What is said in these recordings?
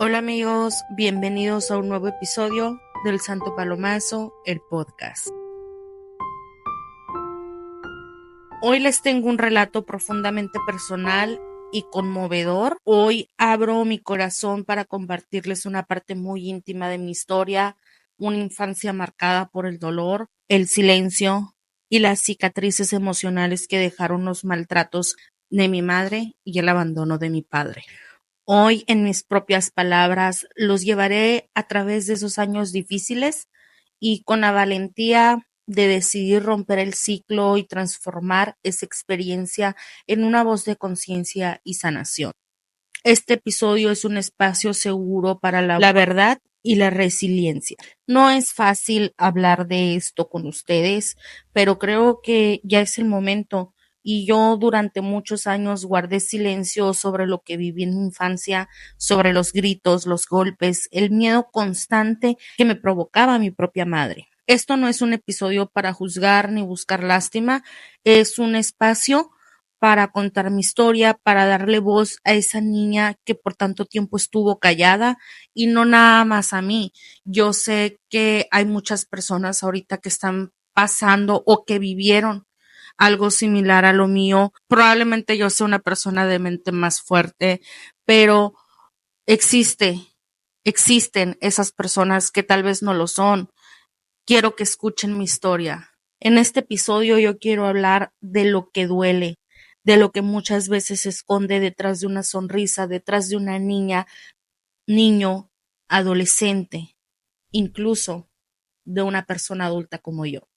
Hola amigos, bienvenidos a un nuevo episodio del Santo Palomazo, el podcast. Hoy les tengo un relato profundamente personal y conmovedor. Hoy abro mi corazón para compartirles una parte muy íntima de mi historia, una infancia marcada por el dolor, el silencio y las cicatrices emocionales que dejaron los maltratos de mi madre y el abandono de mi padre. Hoy, en mis propias palabras, los llevaré a través de esos años difíciles y con la valentía de decidir romper el ciclo y transformar esa experiencia en una voz de conciencia y sanación. Este episodio es un espacio seguro para la verdad y la resiliencia. No es fácil hablar de esto con ustedes, pero creo que ya es el momento. Y yo durante muchos años guardé silencio sobre lo que viví en mi infancia, sobre los gritos, los golpes, el miedo constante que me provocaba mi propia madre. Esto no es un episodio para juzgar ni buscar lástima, es un espacio para contar mi historia, para darle voz a esa niña que por tanto tiempo estuvo callada y no nada más a mí. Yo sé que hay muchas personas ahorita que están pasando o que vivieron algo similar a lo mío. Probablemente yo sea una persona de mente más fuerte, pero existen esas personas que tal vez no lo son. Quiero que escuchen mi historia. En este episodio yo quiero hablar de lo que duele, de lo que muchas veces se esconde detrás de una sonrisa, detrás de una niña, niño, adolescente, incluso de una persona adulta como yo.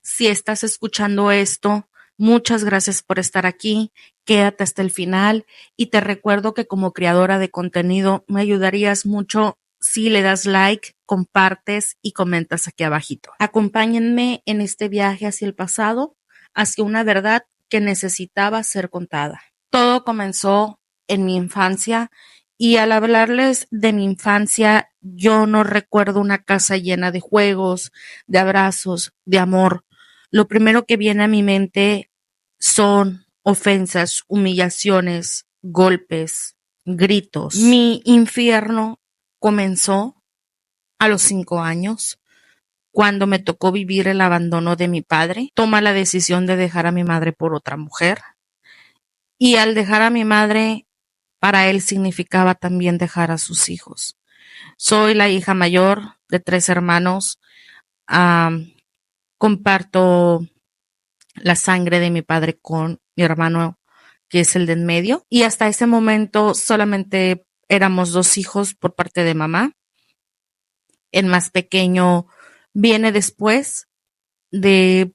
Si estás escuchando esto, muchas gracias por estar aquí, quédate hasta el final y te recuerdo que como creadora de contenido me ayudarías mucho si le das like, compartes y comentas aquí abajito. Acompáñenme en este viaje hacia el pasado, hacia una verdad que necesitaba ser contada. Todo comenzó en mi infancia y al hablarles de mi infancia, yo no recuerdo una casa llena de juegos, de abrazos, de amor. Lo primero que viene a mi mente son ofensas, humillaciones, golpes, gritos. Mi infierno comenzó a los 5 años, cuando me tocó vivir el abandono de mi padre. Toma la decisión de dejar a mi madre por otra mujer. Y al dejar a mi madre, para él significaba también dejar a sus hijos. Soy la hija mayor de 3 hermanos. Um, Comparto la sangre de mi padre con mi hermano, que es el de en medio. Y hasta ese momento solamente éramos 2 hijos por parte de mamá. El más pequeño viene después de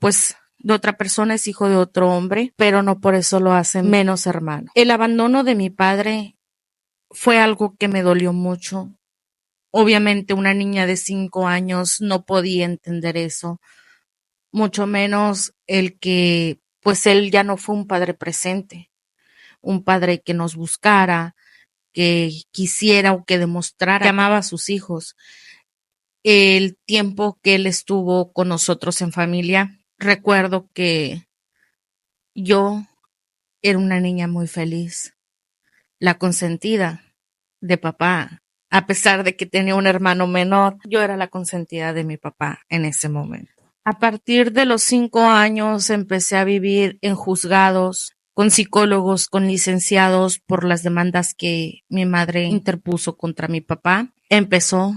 otra persona, es hijo de otro hombre, pero no por eso lo hace menos hermano. El abandono de mi padre fue algo que me dolió mucho. Obviamente una niña de 5 años no podía entender eso, mucho menos el que pues él ya no fue un padre presente, un padre que nos buscara, que quisiera o que demostrara que amaba a sus hijos. El tiempo que él estuvo con nosotros en familia, recuerdo que yo era una niña muy feliz, la consentida de papá. A pesar de que tenía un hermano menor, yo era la consentida de mi papá en ese momento. A partir de los 5 años empecé a vivir en juzgados, con psicólogos, con licenciados por las demandas que mi madre interpuso contra mi papá. Empezó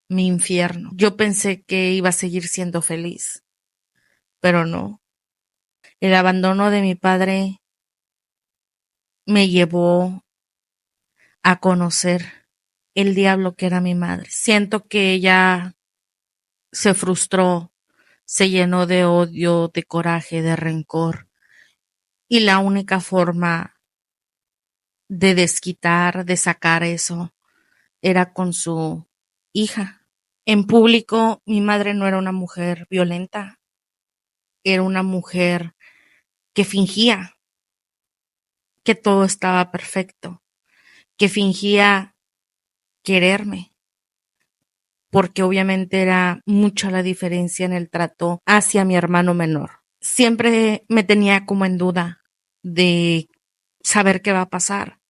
mi infierno. Yo pensé que iba a seguir siendo feliz, pero no. El abandono de mi padre me llevó a conocer el diablo que era mi madre. Siento que ella se frustró, se llenó de odio, de coraje, de rencor. Y la única forma de desquitar, de sacar eso, era con su hija. En público, mi madre no era una mujer violenta, era una mujer que fingía que todo estaba perfecto, que fingía quererme, porque obviamente era mucha la diferencia en el trato hacia mi hermano menor. Siempre me tenía como en duda de saber qué va a pasar,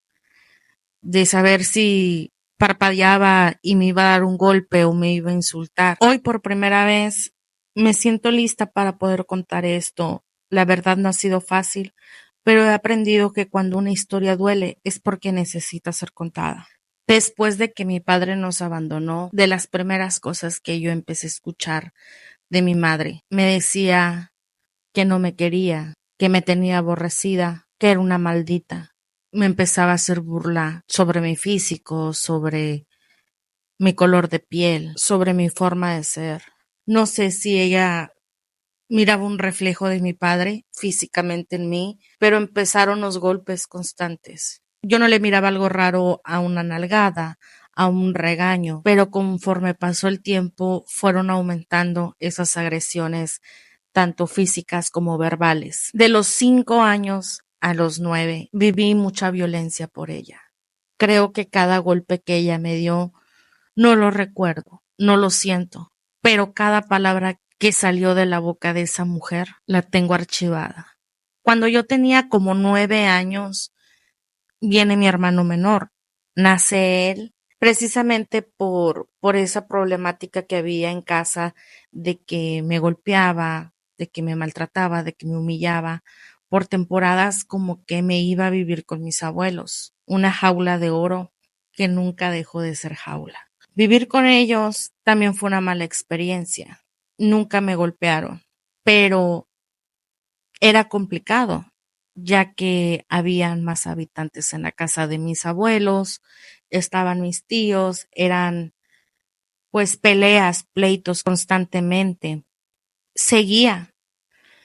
de saber si parpadeaba y me iba a dar un golpe o me iba a insultar. Hoy por primera vez me siento lista para poder contar esto. La verdad no ha sido fácil, pero he aprendido que cuando una historia duele es porque necesita ser contada. Después de que mi padre nos abandonó, de las primeras cosas que yo empecé a escuchar de mi madre, me decía que no me quería, que me tenía aborrecida, que era una maldita. Me empezaba a hacer burla sobre mi físico, sobre mi color de piel, sobre mi forma de ser. No sé si ella miraba un reflejo de mi padre físicamente en mí, pero empezaron los golpes constantes. Yo no le miraba algo raro a una nalgada, a un regaño, pero conforme pasó el tiempo fueron aumentando esas agresiones, tanto físicas como verbales. De los 5 años a los 9 viví mucha violencia por ella. Creo que cada golpe que ella me dio no lo recuerdo, no lo siento, pero cada palabra que salió de la boca de esa mujer la tengo archivada. Cuando yo tenía como 9 años, viene mi hermano menor. Nace él precisamente por esa problemática que había en casa de que me golpeaba, de que me maltrataba, de que me humillaba. Por temporadas como que me iba a vivir con mis abuelos, una jaula de oro que nunca dejó de ser jaula. Vivir con ellos también fue una mala experiencia. Nunca me golpearon, pero era complicado, ya que habían más habitantes en la casa de mis abuelos, estaban mis tíos, eran pues peleas, pleitos constantemente. Seguía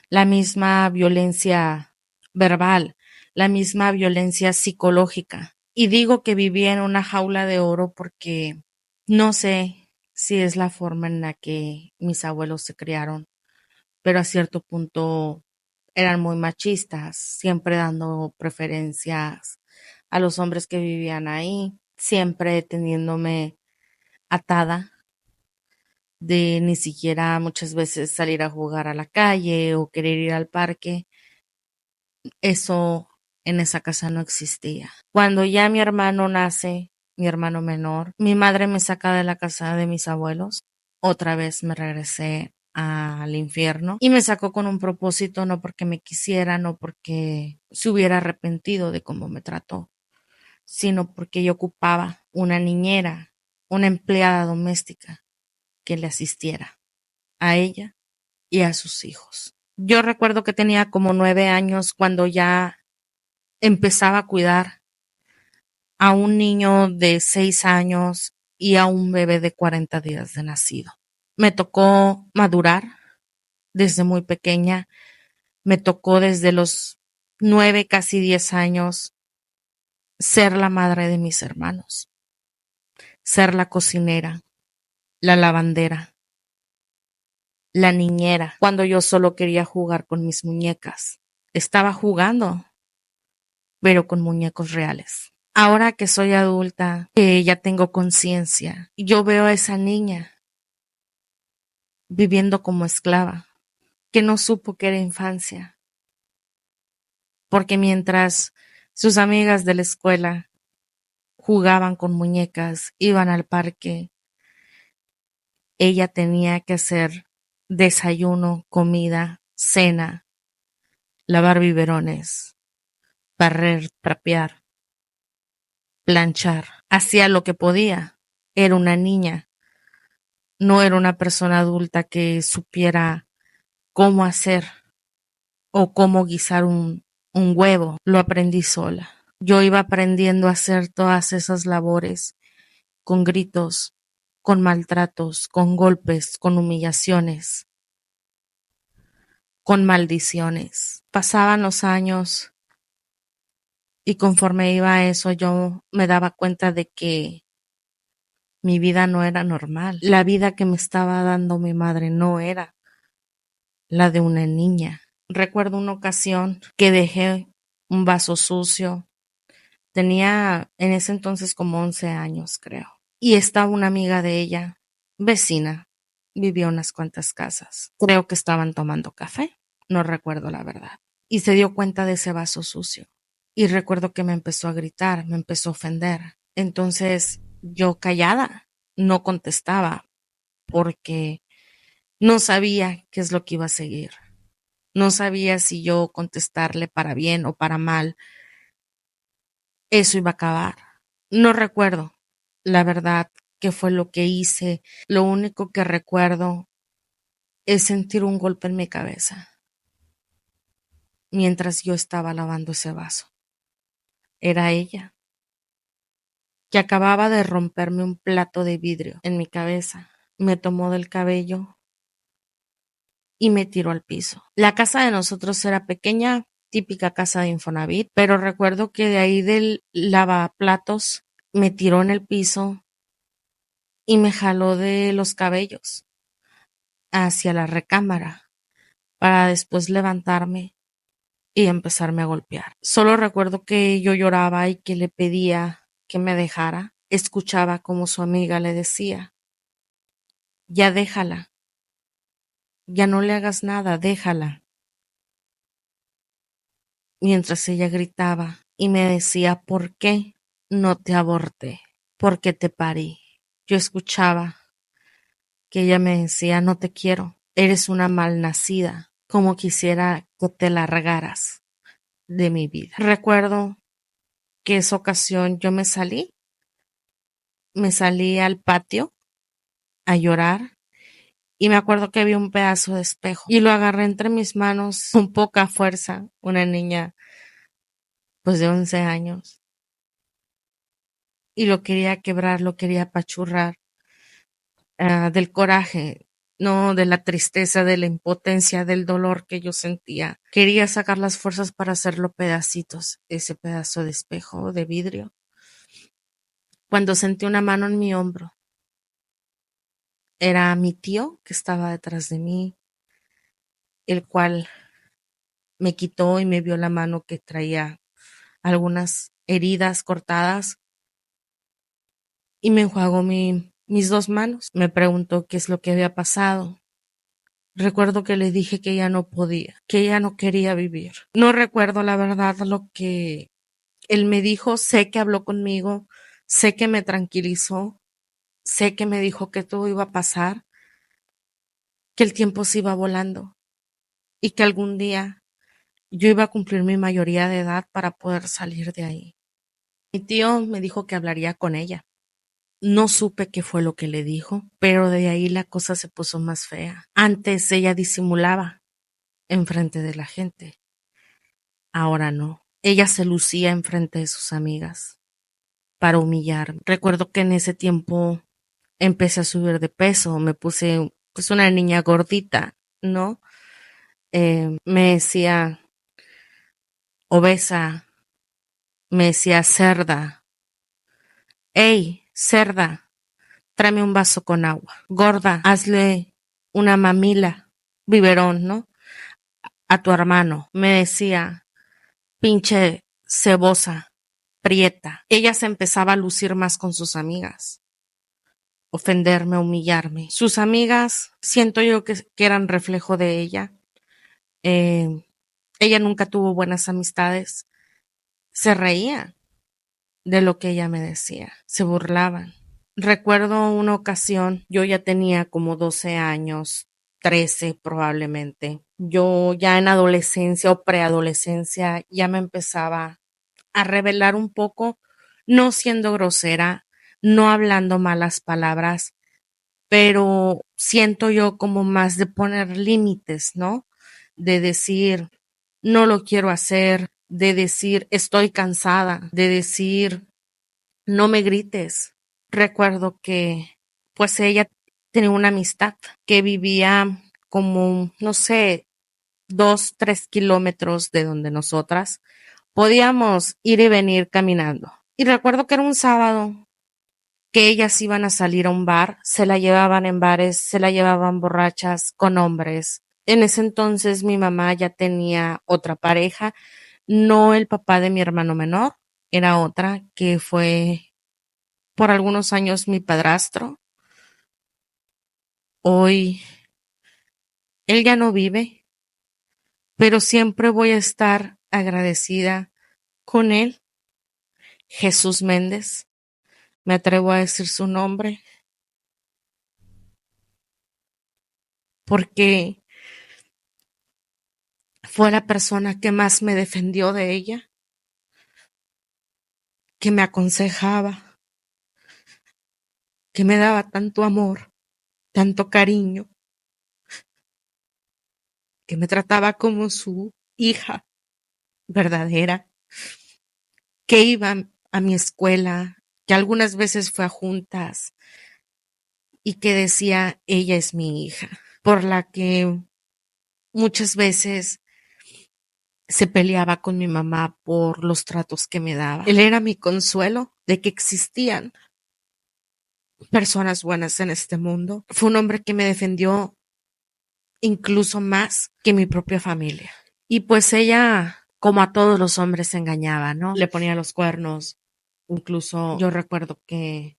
la misma violencia verbal, la misma violencia psicológica. Y digo que vivía en una jaula de oro porque no sé si es la forma en la que mis abuelos se criaron, pero a cierto punto eran muy machistas, siempre dando preferencias a los hombres que vivían ahí, siempre teniéndome atada de ni siquiera muchas veces salir a jugar a la calle o querer ir al parque. Eso en esa casa no existía. Cuando ya mi hermano nace, mi hermano menor, mi madre me saca de la casa de mis abuelos. Otra vez me regresé al infierno y me sacó con un propósito, no porque me quisiera, no porque se hubiera arrepentido de cómo me trató, sino porque yo ocupaba una niñera, una empleada doméstica que le asistiera a ella y a sus hijos. Yo recuerdo que tenía como 9 años cuando ya empezaba a cuidar a un niño de 6 años y a un bebé de 40 días de nacido. Me tocó madurar desde muy pequeña, me tocó desde los 9, casi 10 años, ser la madre de mis hermanos, ser la cocinera, la lavandera, la niñera, cuando yo solo quería jugar con mis muñecas. Estaba jugando, pero con muñecos reales. Ahora que soy adulta, que ya tengo conciencia, yo veo a esa niña viviendo como esclava, que no supo que era infancia, porque mientras sus amigas de la escuela jugaban con muñecas, iban al parque, ella tenía que hacer desayuno, comida, cena, lavar biberones, barrer, trapear, planchar, hacía lo que podía. Era una niña, no era una persona adulta que supiera cómo hacer o cómo guisar un huevo. Lo aprendí sola. Yo iba aprendiendo a hacer todas esas labores con gritos, con maltratos, con golpes, con humillaciones, con maldiciones. Pasaban los años y conforme iba a eso yo me daba cuenta de que mi vida no era normal. La vida que me estaba dando mi madre no era la de una niña. Recuerdo una ocasión que dejé un vaso sucio. Tenía en ese entonces como 11 años, creo. Y estaba una amiga de ella, vecina, vivía unas cuantas casas. Creo que estaban tomando café, no recuerdo la verdad. Y se dio cuenta de ese vaso sucio. Y recuerdo que me empezó a gritar, me empezó a ofender. Entonces Yo callada, no contestaba porque no sabía qué es lo que iba a seguir. No sabía si yo contestarle para bien o para mal, eso iba a acabar. No recuerdo, la verdad, qué fue lo que hice. Lo único que recuerdo es sentir un golpe en mi cabeza mientras yo estaba lavando ese vaso. Era ella, que acababa de romperme un plato de vidrio en mi cabeza. Me tomó del cabello y me tiró al piso. La casa de nosotros era pequeña, típica casa de Infonavit, pero recuerdo que de ahí del lavaplatos me tiró en el piso y me jaló de los cabellos hacia la recámara para después levantarme y empezarme a golpear. Solo recuerdo que yo lloraba y que le pedía que me dejara. Escuchaba como su amiga le decía, ya déjala, ya no le hagas nada, déjala. Mientras ella gritaba y me decía, ¿por qué no te aborté? ¿Por qué te parí? Yo escuchaba que ella me decía, no te quiero, eres una malnacida, como quisiera que te largaras de mi vida. Recuerdo que esa ocasión yo me salí al patio a llorar y me acuerdo que vi un pedazo de espejo y lo agarré entre mis manos con poca fuerza, una niña pues de 11 años, y lo quería quebrar, lo quería apachurrar, del coraje, no de la tristeza, de la impotencia, del dolor que yo sentía. Quería sacar las fuerzas para hacerlo pedacitos, ese pedazo de espejo de vidrio. Cuando sentí una mano en mi hombro, era mi tío que estaba detrás de mí, el cual me quitó y me vio la mano que traía algunas heridas cortadas y me enjuagó mis dos manos. Me preguntó qué es lo que había pasado. Recuerdo que le dije que ya no podía, que ya no quería vivir. No recuerdo la verdad lo que él me dijo, sé que habló conmigo, sé que me tranquilizó, sé que me dijo que todo iba a pasar, que el tiempo se iba volando y que algún día yo iba a cumplir mi mayoría de edad para poder salir de ahí. Mi tío me dijo que hablaría con ella. No supe qué fue lo que le dijo, pero de ahí la cosa se puso más fea. Antes ella disimulaba enfrente de la gente. Ahora no. Ella se lucía enfrente de sus amigas para humillarme. Recuerdo que en ese tiempo empecé a subir de peso, me puse pues una niña gordita, ¿no? Me decía obesa, me decía cerda. Ey, cerda, tráeme un vaso con agua. Gorda, hazle una mamila, biberón, ¿no? A tu hermano. Me decía, pinche cebosa, prieta. Ella se empezaba a lucir más con sus amigas, ofenderme, humillarme. Sus amigas, siento yo que eran reflejo de ella. Eh, Ella nunca tuvo buenas amistades. Se reían de lo que ella me decía, se burlaban. Recuerdo una ocasión, yo ya tenía como 12 años, 13 probablemente. Yo ya en adolescencia o preadolescencia ya me empezaba a revelar un poco, no siendo grosera, no hablando malas palabras, pero siento yo como más de poner límites, ¿no? De decir, no lo quiero hacer, de decir, estoy cansada, de decir, no me grites. Recuerdo que, pues ella tenía una amistad que vivía como, no sé, 2, 3 kilómetros de donde nosotras podíamos ir y venir caminando. Y recuerdo que era un sábado que ellas iban a salir a un bar, se la llevaban en bares, se la llevaban borrachas con hombres. En ese entonces mi mamá ya tenía otra pareja, no el papá de mi hermano menor, era otra que fue por algunos años mi padrastro. Hoy él ya no vive, pero siempre voy a estar agradecida con él, Jesús Méndez. Me atrevo a decir su nombre porque fue la persona que más me defendió de ella, que me aconsejaba, que me daba tanto amor, tanto cariño, que me trataba como su hija verdadera, que iba a mi escuela, que algunas veces fue a juntas y que decía, ella es mi hija, por la que muchas veces se peleaba con mi mamá por los tratos que me daba. Él era mi consuelo de que existían personas buenas en este mundo. Fue un hombre que me defendió incluso más que mi propia familia. Y pues ella, como a todos los hombres, se engañaba, ¿no? Le ponía los cuernos. Incluso yo recuerdo que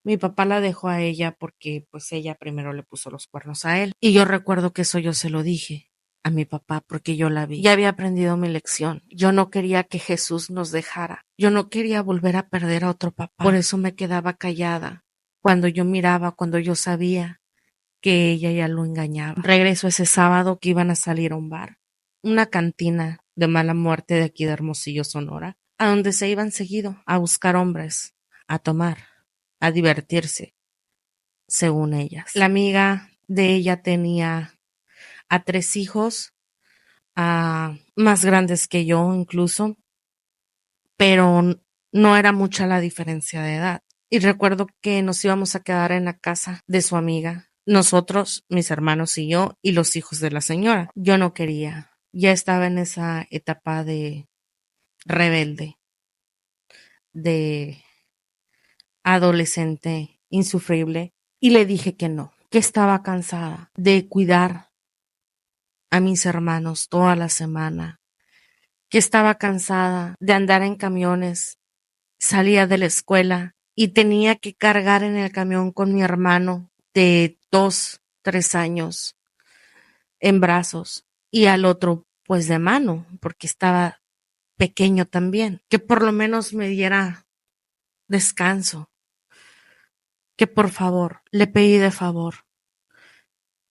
mi papá la dejó a ella porque pues ella primero le puso los cuernos a él. Y yo recuerdo que eso yo se lo dije a mi papá porque yo la vi. Ya había aprendido mi lección. Yo no quería que Jesús nos dejara. Yo no quería volver a perder a otro papá. Por eso me quedaba callada cuando yo miraba, cuando yo sabía que ella ya lo engañaba. Regreso ese sábado que iban a salir a un bar, una cantina de mala muerte de aquí de Hermosillo, Sonora, a donde se iban seguido a buscar hombres, a tomar, a divertirse, según ellas. La amiga de ella tenía a 3 hijos, más grandes que yo incluso, pero no era mucha la diferencia de edad. Y recuerdo que nos íbamos a quedar en la casa de su amiga, nosotros, mis hermanos y yo, y los hijos de la señora. Yo no quería, ya estaba en esa etapa de rebelde, de adolescente insufrible, y le dije que no, que estaba cansada de cuidar a mis hermanos toda la semana, que estaba cansada de andar en camiones. Salía de la escuela y tenía que cargar en el camión con mi hermano de 2, 3 años en brazos y al otro pues de mano porque estaba pequeño también, que por lo menos me diera descanso, que por favor, le pedí de favor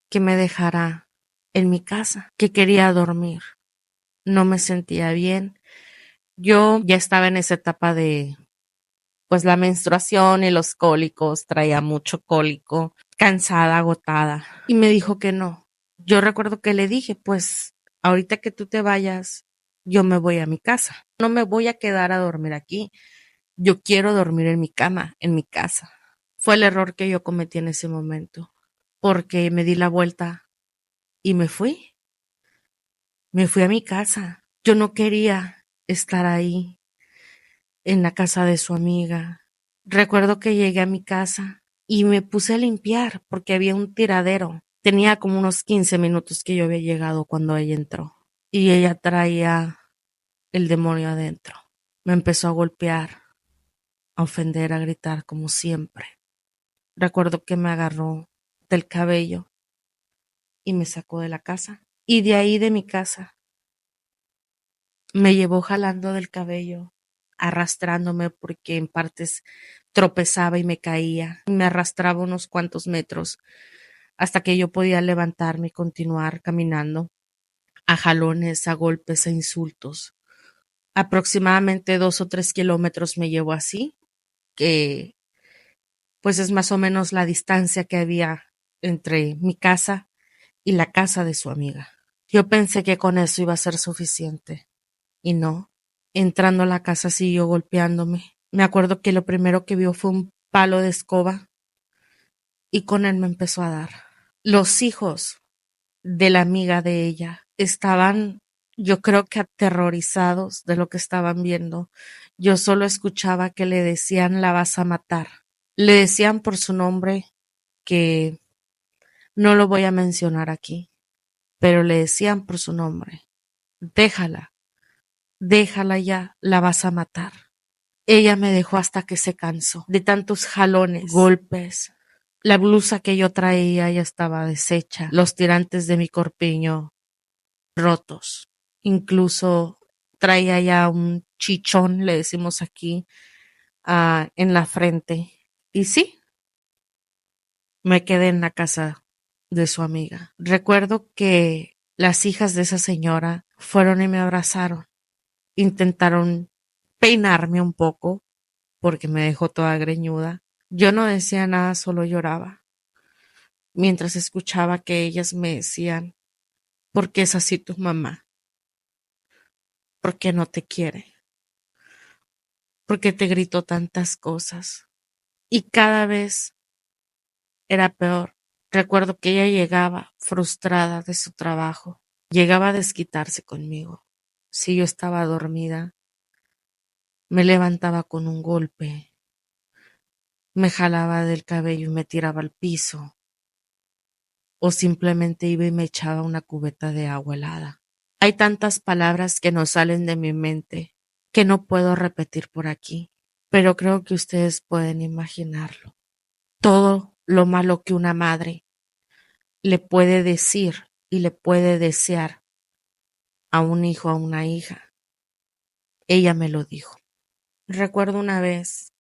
que me dejara en mi casa, que quería dormir, no me sentía bien. Yo ya estaba en esa etapa de pues la menstruación y los cólicos, traía mucho cólico, cansada, agotada. Y me dijo que no. Yo recuerdo que le dije, pues ahorita que tú te vayas, yo me voy a mi casa. No me voy a quedar a dormir aquí. Yo quiero dormir en mi cama, en mi casa. Fue el error que yo cometí en ese momento, porque me di la vuelta y me fui. Me fui a mi casa. Yo no quería estar ahí en la casa de su amiga. Recuerdo que llegué a mi casa y me puse a limpiar porque había un tiradero. Tenía como unos 15 minutos que yo había llegado cuando ella entró y ella traía el demonio adentro. Me empezó a golpear, a ofender, a gritar como siempre. Recuerdo que me agarró del cabello y me sacó de la casa. Y de ahí de mi casa me llevó jalando del cabello, arrastrándome porque en partes tropezaba y me caía. Me arrastraba unos cuantos metros hasta que yo podía levantarme y continuar caminando, a jalones, a golpes, a insultos. Aproximadamente 2 o 3 kilómetros me llevó así, que pues es más o menos la distancia que había entre mi casa y la casa de su amiga. Yo pensé que con eso iba a ser suficiente. Y no, entrando a la casa siguió golpeándome. Me acuerdo que lo primero que vio fue un palo de escoba y con él me empezó a dar. Los hijos de la amiga de ella estaban, yo creo que aterrorizados de lo que estaban viendo. Yo solo escuchaba que le decían la vas a matar. Le decían por su nombre que no lo voy a mencionar aquí, pero le decían por su nombre. Déjala, déjala ya, la vas a matar. Ella me dejó hasta que se cansó de tantos jalones, golpes. La blusa que yo traía ya estaba deshecha, los tirantes de mi corpiño rotos. Incluso traía ya un chichón, le decimos aquí, en la frente. Y sí, me quedé en la casa de su amiga. Recuerdo que las hijas de esa señora fueron y me abrazaron. Intentaron peinarme un poco porque me dejó toda greñuda. Yo no decía nada, solo lloraba, mientras escuchaba que ellas me decían: ¿por qué es así tu mamá? ¿Por qué no te quiere? ¿Por qué te gritó tantas cosas? Y cada vez era peor. Recuerdo que ella llegaba frustrada de su trabajo. Llegaba a desquitarse conmigo. Si yo estaba dormida, me levantaba con un golpe, me jalaba del cabello y me tiraba al piso, o simplemente iba y me echaba una cubeta de agua helada. Hay tantas palabras que no salen de mi mente que no puedo repetir por aquí, pero creo que ustedes pueden imaginarlo. Todo lo malo que una madre le puede decir y le puede desear a un hijo, a una hija. Ella me lo dijo. Recuerdo una vez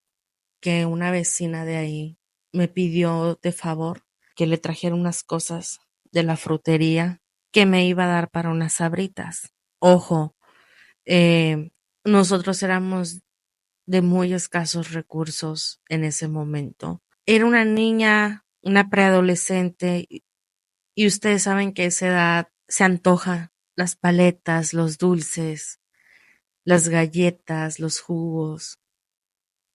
que una vecina de ahí me pidió de favor que le trajera unas cosas de la frutería que me iba a dar para unas sabritas. Ojo, eh, nosotros éramos de muy escasos recursos en ese momento. Era una niña, una preadolescente, y ustedes saben que a esa edad se antoja las paletas, los dulces, las galletas, los jugos.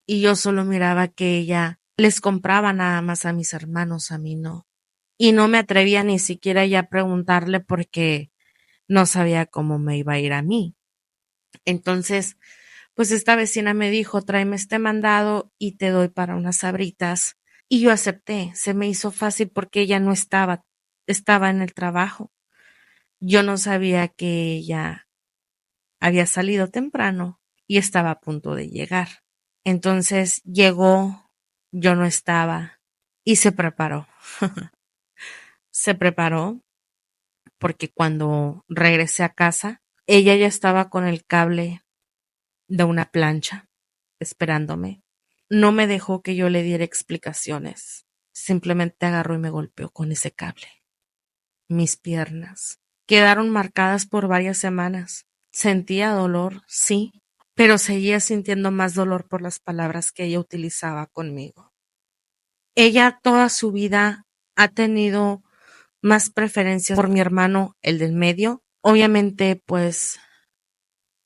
Y yo solo miraba que ella les compraba nada más a mis hermanos, a mí no. Y no me atrevía ni siquiera ya a preguntarle porque no sabía cómo me iba a ir a mí. Entonces, pues esta vecina me dijo: tráeme este mandado y te doy para unas sabritas. Y yo acepté, se me hizo fácil porque ella no estaba, estaba en el trabajo. Yo no sabía que ella había salido temprano y estaba a punto de llegar. Entonces llegó, yo no estaba y se preparó. Se preparó porque cuando regresé a casa, ella ya estaba con el cable de una plancha esperándome. No me dejó que yo le diera explicaciones. Simplemente agarró y me golpeó con ese cable. Mis piernas quedaron marcadas por varias semanas. Sentía dolor, sí, pero seguía sintiendo más dolor por las palabras que ella utilizaba conmigo. Ella toda su vida ha tenido más preferencias por mi hermano, el del medio. Obviamente, pues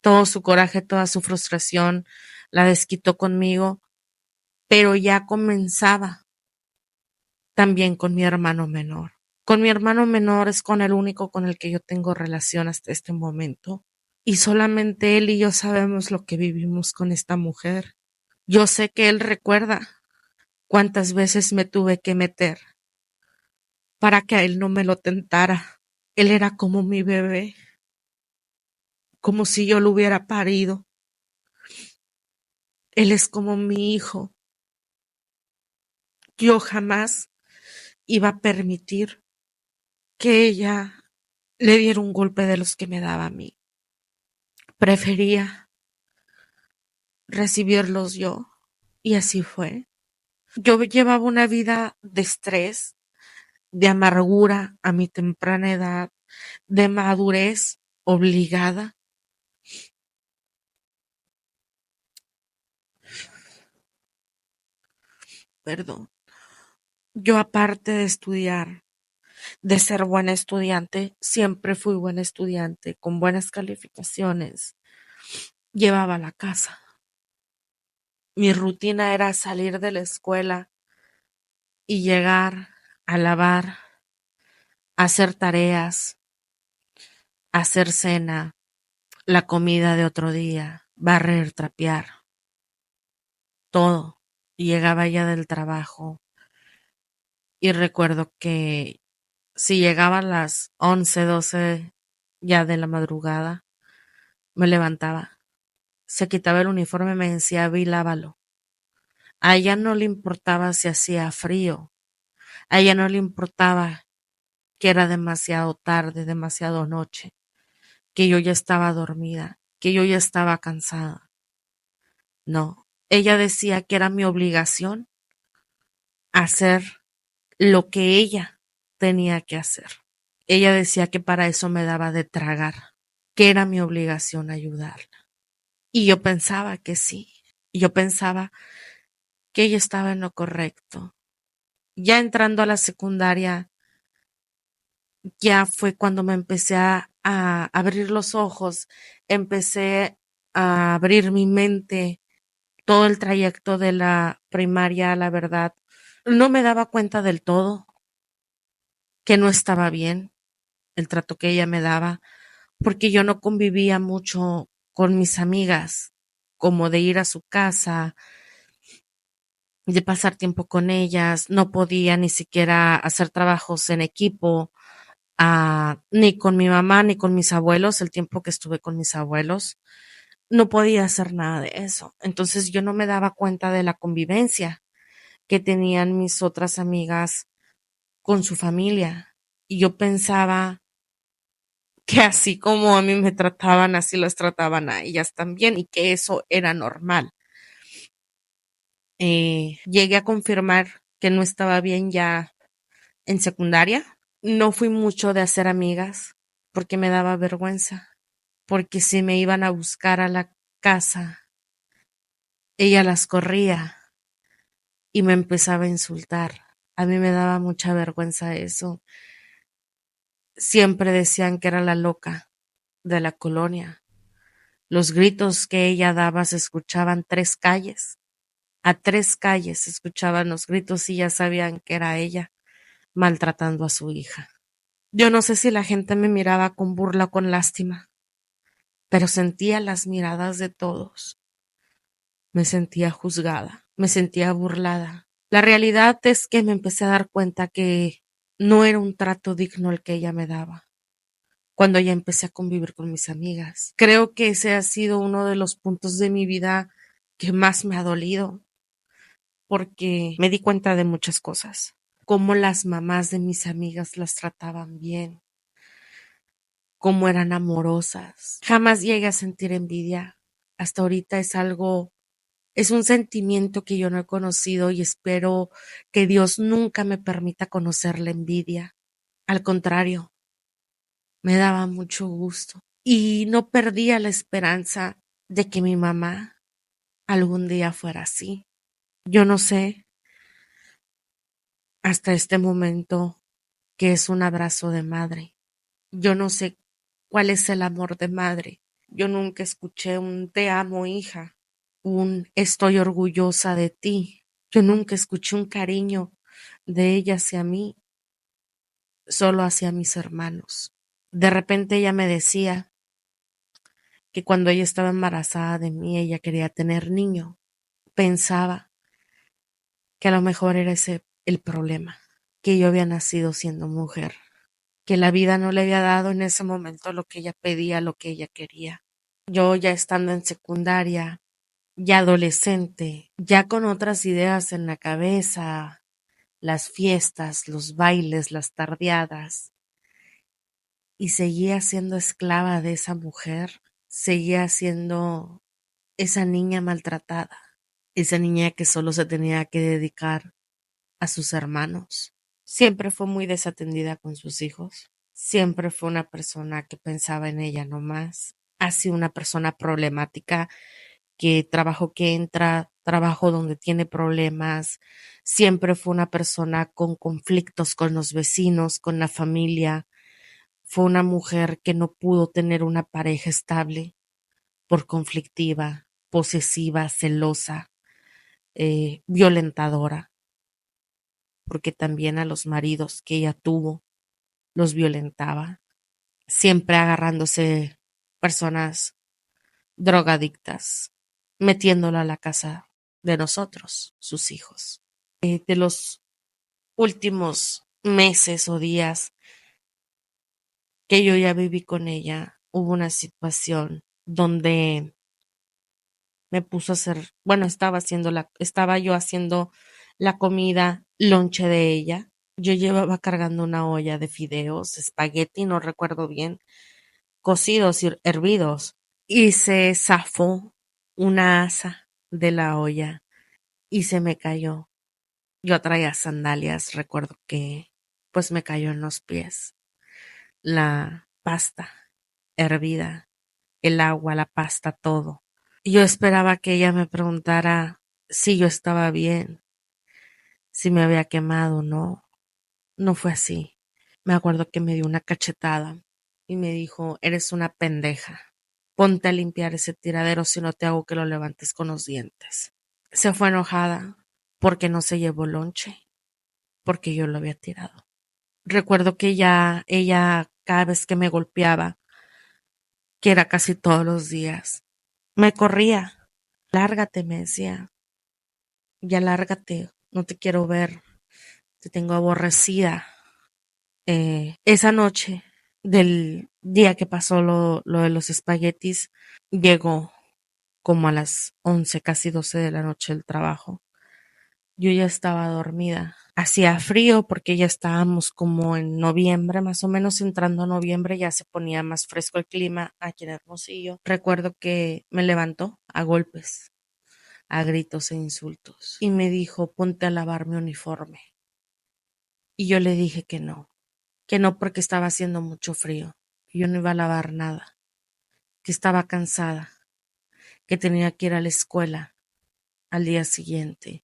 todo su coraje, toda su frustración la desquitó conmigo, pero ya comenzaba también con mi hermano menor. Con mi hermano menor es con el único con el que yo tengo relación hasta este momento. Y solamente él y yo sabemos lo que vivimos con esta mujer. Yo sé que él recuerda cuántas veces me tuve que meter para que a él no me lo tentara. Él era como mi bebé, como si yo lo hubiera parido. Él es como mi hijo. Yo jamás iba a permitir que ella le diera un golpe de los que me daba a mí. Prefería recibirlos yo. Y así fue. Yo llevaba una vida de estrés, de amargura a mi temprana edad, de madurez obligada. Perdón. Yo aparte de estudiar, de ser buena estudiante, siempre fui buena estudiante, con buenas calificaciones. Llevaba la casa. Mi rutina era salir de la escuela y llegar a lavar, a hacer tareas, a hacer cena, la comida de otro día, barrer, trapear, todo. Y llegaba ya del trabajo y recuerdo que si llegaba a las 11, 12 ya de la madrugada, me levantaba, se quitaba el uniforme, me decía: ve y lávalo. A ella no le importaba si hacía frío, a ella no le importaba que era demasiado tarde, demasiado noche, que yo ya estaba dormida, que yo ya estaba cansada. No, Ella decía que era mi obligación hacer lo que ella tenía que hacer. Ella decía que para eso me daba de tragar, que era mi obligación ayudarla. Y yo pensaba que sí. Yo pensaba que ella estaba en lo correcto. Ya entrando a la secundaria, ya fue cuando me empecé a abrir los ojos, empecé a abrir mi mente, todo el trayecto de la primaria, la verdad. No me daba cuenta del todo que no estaba bien el trato que ella me daba, porque yo no convivía mucho con mis amigas, como de ir a su casa, de pasar tiempo con ellas, no podía ni siquiera hacer trabajos en equipo, ni con mi mamá ni con mis abuelos, el tiempo que estuve con mis abuelos, no podía hacer nada de eso. Entonces yo no me daba cuenta de la convivencia que tenían mis otras amigas con su familia. Y yo pensaba que así como a mí me trataban, así las trataban a ellas también y que eso era normal. Llegué a confirmar que no estaba bien ya en secundaria. No fui mucho de hacer amigas porque me daba vergüenza, porque si me iban a buscar a la casa, ella las corría y me empezaba a insultar. A mí me daba mucha vergüenza eso. Siempre decían que era la loca de la colonia. Los gritos que ella daba se escuchaban 3 calles. A 3 calles se escuchaban los gritos y ya sabían que era ella maltratando a su hija. Yo no sé si la gente me miraba con burla o con lástima, pero sentía las miradas de todos. Me sentía juzgada, me sentía burlada. La realidad es que me empecé a dar cuenta que no era un trato digno el que ella me daba cuando ya empecé a convivir con mis amigas. Creo que ese ha sido uno de los puntos de mi vida que más me ha dolido, porque me di cuenta de muchas cosas, cómo las mamás de mis amigas las trataban bien, cómo eran amorosas. Jamás llegué a sentir envidia. Hasta ahorita es un sentimiento que yo no he conocido y espero que Dios nunca me permita conocer la envidia. Al contrario, me daba mucho gusto y no perdía la esperanza de que mi mamá algún día fuera así. Yo no sé hasta este momento qué es un abrazo de madre. Yo no sé cuál es el amor de madre. Yo nunca escuché un te amo, hija, un estoy orgullosa de ti. Yo nunca escuché un cariño de ella hacia mí, solo hacia mis hermanos. De repente ella me decía que cuando ella estaba embarazada de mí, ella quería tener niño. Pensaba que a lo mejor era ese el problema, que yo había nacido siendo mujer, que la vida no le había dado en ese momento lo que ella pedía, lo que ella quería. Yo ya estando en secundaria, ya adolescente, ya con otras ideas en la cabeza, las fiestas, los bailes, las tardeadas, y seguía siendo esclava de esa mujer, seguía siendo esa niña maltratada, esa niña que solo se tenía que dedicar a sus hermanos. Siempre fue muy desatendida con sus hijos, siempre fue una persona que pensaba en ella nomás, ha sido una persona problemática, que trabajo que entra, trabajo donde tiene problemas, siempre fue una persona con conflictos con los vecinos, con la familia, fue una mujer que no pudo tener una pareja estable por conflictiva, posesiva, celosa, violentadora, porque también a los maridos que ella tuvo los violentaba, siempre agarrándose personas drogadictas, metiéndola a la casa de nosotros, sus hijos. De los últimos meses o días que yo ya viví con ella, hubo una situación donde me puso a hacer, bueno, estaba yo haciendo la comida, lonche de ella. Yo llevaba cargando una olla de fideos, espagueti, no recuerdo bien, cocidos y hervidos, y se zafó una asa de la olla y se me cayó. Yo traía sandalias, recuerdo que pues me cayó en los pies. La pasta hervida, el agua, la pasta, todo. Yo esperaba que ella me preguntara si yo estaba bien, si me había quemado o no. No fue así. Me acuerdo que me dio una cachetada y me dijo, eres una pendeja. Ponte a limpiar ese tiradero si no te hago que lo levantes con los dientes. Se fue enojada porque no se llevó lonche, porque yo lo había tirado. Recuerdo que ella cada vez que me golpeaba, que era casi todos los días, me corría. Lárgate, me decía, ya lárgate, no te quiero ver, te tengo aborrecida. Esa noche del día que pasó lo de los espaguetis, llegó como a las 11, casi 12 de la noche del trabajo. Yo ya estaba dormida. Hacía frío porque ya estábamos como en noviembre, más o menos entrando a noviembre, ya se ponía más fresco el clima aquí en Hermosillo. Recuerdo que me levantó a golpes, a gritos e insultos y me dijo, ponte a lavar mi uniforme. Y yo le dije que no porque estaba haciendo mucho frío, que yo no iba a lavar nada, que estaba cansada, que tenía que ir a la escuela al día siguiente,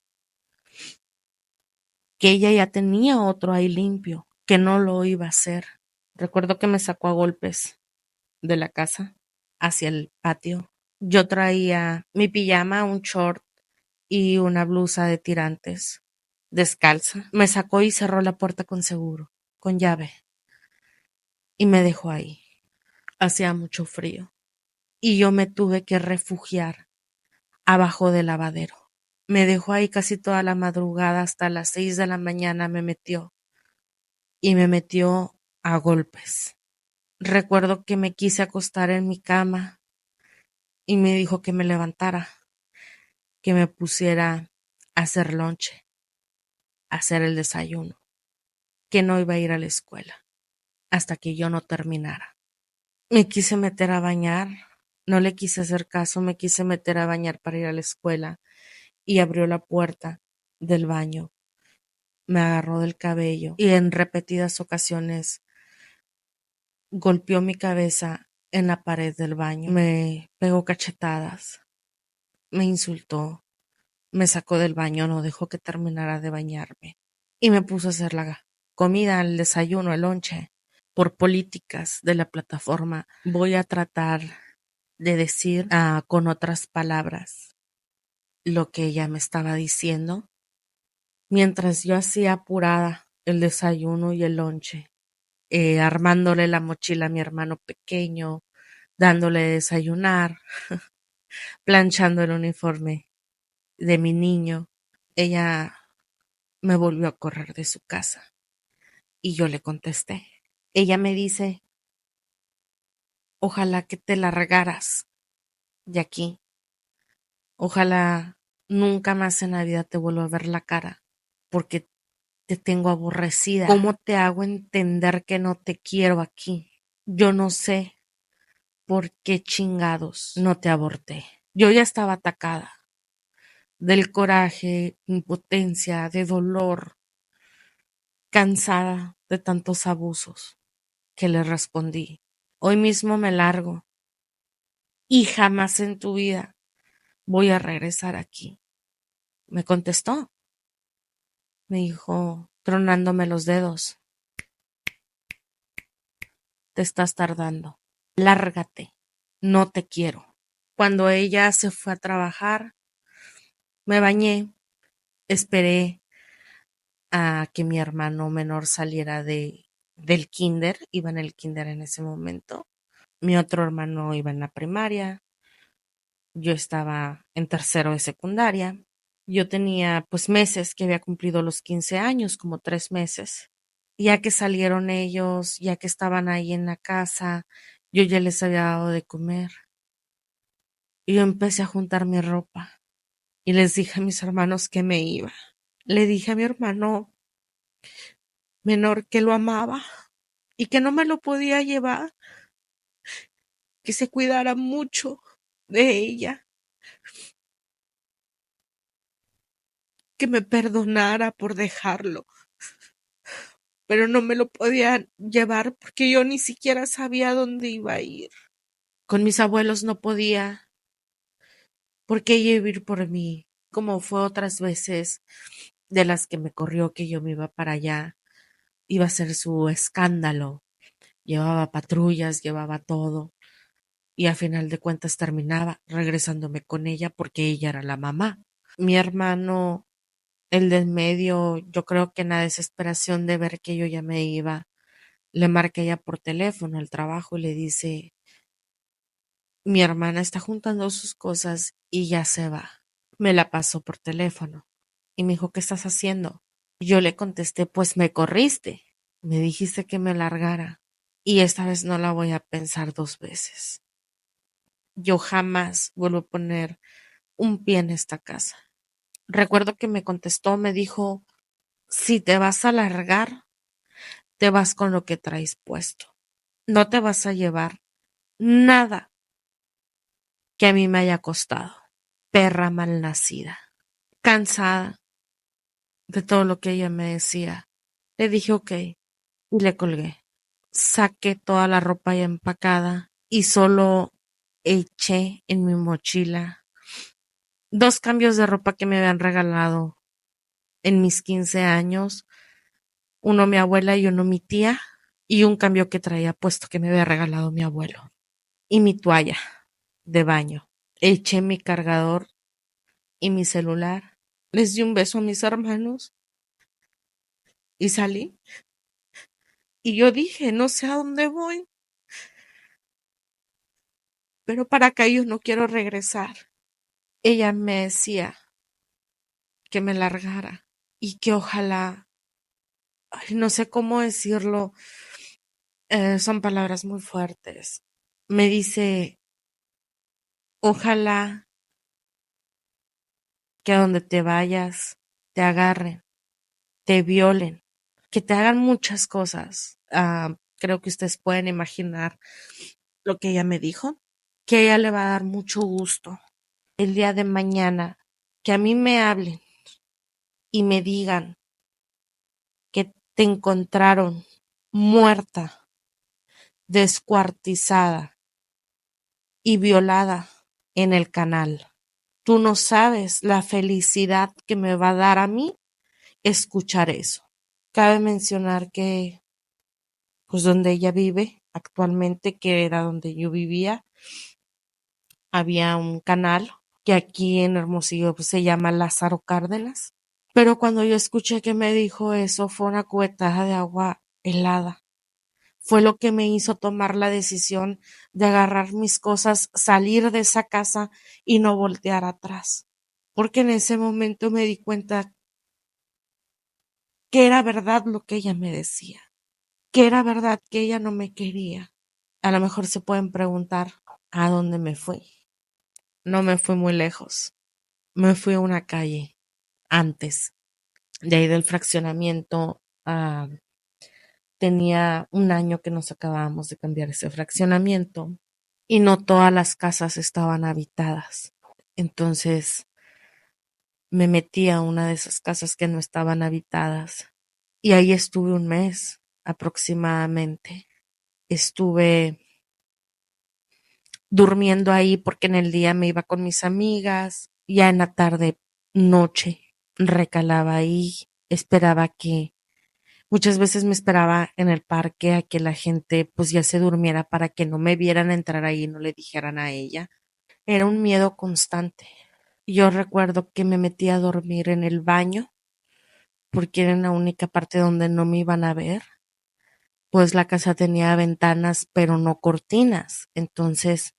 que ella ya tenía otro ahí limpio, que no lo iba a hacer. Recuerdo que me sacó a golpes de la casa hacia el patio. Yo traía mi pijama, un short y una blusa de tirantes, descalza. Me sacó y cerró la puerta con seguro, con llave, y me dejó ahí. Hacía mucho frío y yo me tuve que refugiar abajo del lavadero. Me dejó ahí casi toda la madrugada, hasta las 6 de la mañana y me metió a golpes. Recuerdo que me quise acostar en mi cama y me dijo que me levantara, que me pusiera a hacer lonche, a hacer el desayuno, que no iba a ir a la escuela hasta que yo no terminara. Me quise meter a bañar, no le quise hacer caso, me quise meter a bañar para ir a la escuela y abrió la puerta del baño, me agarró del cabello y en repetidas ocasiones golpeó mi cabeza en la pared del baño, me pegó cachetadas, me insultó, me sacó del baño, no dejó que terminara de bañarme y me puso a hacer la comida, el desayuno, el lonche. Por políticas de la plataforma voy a tratar de decir con otras palabras lo que ella me estaba diciendo mientras yo hacía apurada el desayuno y el lonche, armándole la mochila a mi hermano pequeño, dándole de desayunar, planchando el uniforme de mi niño. Ella me volvió a correr de su casa y yo le contesté. Ella me dice, ojalá que te largaras de aquí, ojalá nunca más en la vida te vuelva a ver la cara, porque te tengo aborrecida. ¿Cómo te hago entender que no te quiero aquí? Yo no sé por qué chingados no te aborté. Yo ya estaba atacada del coraje, impotencia, de dolor, cansada de tantos abusos, que le respondí. Hoy mismo me largo y jamás en tu vida voy a regresar aquí. Me contestó, me dijo, tronándome los dedos, te estás tardando, lárgate, no te quiero. Cuando ella se fue a trabajar, me bañé, esperé a que mi hermano menor saliera del kinder, iba en el kinder en ese momento. Mi otro hermano iba en la primaria, yo estaba en tercero de secundaria. Yo tenía pues meses que había cumplido los 15 años, como 3 meses. Ya que salieron ellos, ya que estaban ahí en la casa, yo ya les había dado de comer. Y yo empecé a juntar mi ropa y les dije a mis hermanos que me iba. Le dije a mi hermano menor que lo amaba y que no me lo podía llevar, que se cuidara mucho de ella, que me perdonara por dejarlo, pero no me lo podía llevar porque yo ni siquiera sabía dónde iba a ir. Con mis abuelos no podía, porque ella iba a ir por mí, como fue otras veces de las que me corrió que yo me iba para allá. Iba a ser su escándalo, llevaba patrullas, llevaba todo, y a final de cuentas terminaba regresándome con ella porque ella era la mamá. Mi hermano, el del medio, yo creo que en la desesperación de ver que yo ya me iba, le marca ella por teléfono al trabajo y le dice, mi hermana está juntando sus cosas y ya se va. Me la pasó por teléfono y me dijo, ¿qué estás haciendo? Y yo le contesté, pues me corriste, me dijiste que me largara y esta vez no la voy a pensar dos veces. Yo jamás vuelvo a poner un pie en esta casa. Recuerdo que me contestó, me dijo, si te vas a largar, te vas con lo que traes puesto. No te vas a llevar nada que a mí me haya costado. Perra malnacida. Cansada de todo lo que ella me decía. Le dije ok y le colgué. Saqué toda la ropa ya empacada y solo eché en mi mochila dos cambios de ropa que me habían regalado en mis 15 años. Uno mi abuela y uno mi tía. Y un cambio que traía puesto que me había regalado mi abuelo. Y mi toalla de baño. Eché mi cargador y mi celular. Les di un beso a mis hermanos y salí. Y yo dije, no sé a dónde voy, pero para acá yo no quiero regresar. Ella me decía que me largara y que ojalá, ay, no sé cómo decirlo, son palabras muy fuertes. Me dice, ojalá que a donde te vayas te agarren, te violen, que te hagan muchas cosas. Creo que ustedes pueden imaginar lo que ella me dijo, que a ella le va a dar mucho gusto el día de mañana que a mí me hablen y me digan que te encontraron muerta, descuartizada y violada en el canal. Tú no sabes la felicidad que me va a dar a mí escuchar eso. Cabe mencionar que, pues donde ella vive actualmente, que era donde yo vivía, había un canal que aquí en Hermosillo pues, se llama Lázaro Cárdenas. Pero cuando yo escuché que me dijo eso, fue una cubetaja de agua helada. Fue lo que me hizo tomar la decisión de agarrar mis cosas, salir de esa casa y no voltear atrás. Porque en ese momento me di cuenta que era verdad lo que ella me decía, que era verdad que ella no me quería. A lo mejor se pueden preguntar a dónde me fui. No me fui muy lejos. Me fui a una calle antes de ahí del fraccionamiento. Tenía un año que nos acabábamos de cambiar ese fraccionamiento y no todas las casas estaban habitadas. Entonces me metí a una de esas casas que no estaban habitadas y ahí estuve un mes aproximadamente. Estuve durmiendo ahí porque en el día me iba con mis amigas, ya en la tarde, noche, recalaba ahí, esperaba que muchas veces me esperaba en el parque a que la gente pues ya se durmiera para que no me vieran entrar ahí y no le dijeran a ella. Era un miedo constante. Yo recuerdo que me metí a dormir en el baño porque era la única parte donde no me iban a ver, pues la casa tenía ventanas pero no cortinas. Entonces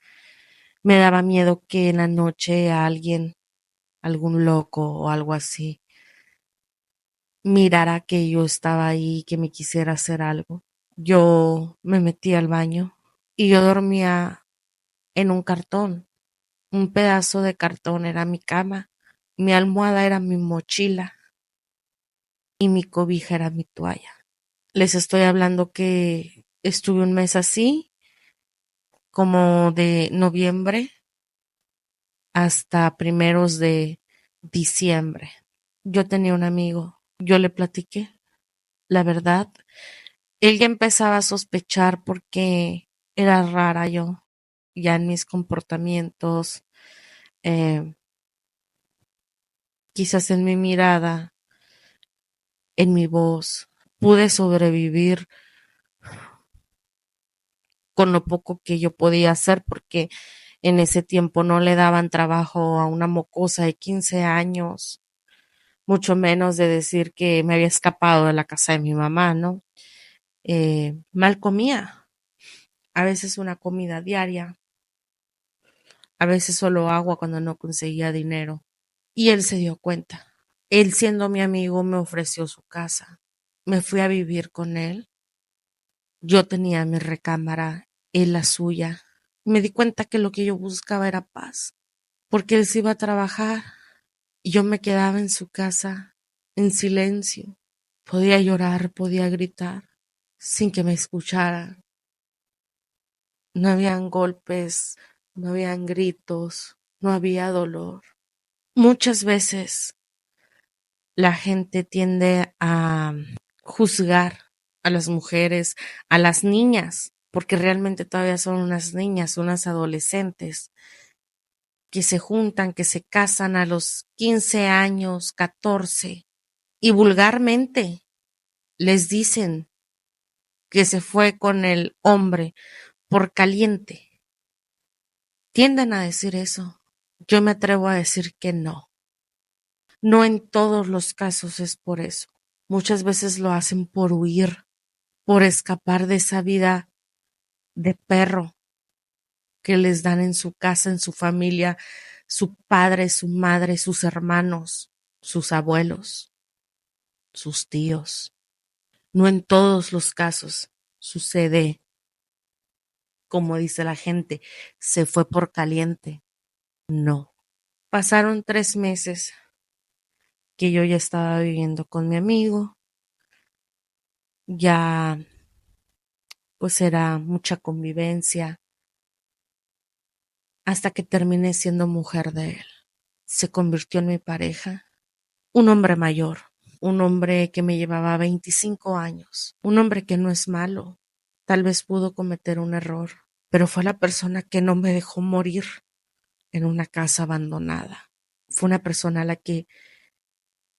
me daba miedo que en la noche alguien, algún loco o algo así, mirara que yo estaba ahí y que me quisiera hacer algo. Yo me metí al baño y yo dormía en un cartón. Un pedazo de cartón era mi cama, mi almohada era mi mochila y mi cobija era mi toalla. Les estoy hablando que estuve un mes así, como de noviembre hasta primeros de diciembre. Yo tenía un amigo, yo le platiqué, la verdad. Él ya empezaba a sospechar porque era rara yo, ya en mis comportamientos, eh, quizás en mi mirada, en mi voz. Pude sobrevivir con lo poco que yo podía hacer porque en ese tiempo no le daban trabajo a una mocosa de 15 años, mucho menos de decir que me había escapado de la casa de mi mamá, ¿no? Mal comía, a veces una comida diaria, a veces solo agua cuando no conseguía dinero. Y él se dio cuenta. Él, siendo mi amigo, me ofreció su casa. Me fui a vivir con él. Yo tenía mi recámara, él la suya. Me di cuenta que lo que yo buscaba era paz, porque él se iba a trabajar y yo me quedaba en su casa, en silencio. Podía llorar, podía gritar, sin que me escucharan. No habían golpes, no habían gritos, no había dolor. Muchas veces la gente tiende a juzgar a las mujeres, a las niñas, porque realmente todavía son unas niñas, unas adolescentes, que se juntan, que se casan a los 15 años, 14, y vulgarmente les dicen que se fue con el hombre por caliente. Tienden a decir eso. Yo me atrevo a decir que no. No en todos los casos es por eso. Muchas veces lo hacen por huir, por escapar de esa vida de perro que les dan en su casa, en su familia, su padre, su madre, sus hermanos, sus abuelos, sus tíos. No en todos los casos sucede, como dice la gente, se fue por caliente. No. Pasaron 3 meses que yo ya estaba viviendo con mi amigo. Ya pues era mucha convivencia hasta que terminé siendo mujer de él. Se convirtió en mi pareja, un hombre mayor, un hombre que me llevaba 25 años, un hombre que no es malo, tal vez pudo cometer un error, pero fue la persona que no me dejó morir en una casa abandonada. Fue una persona a la que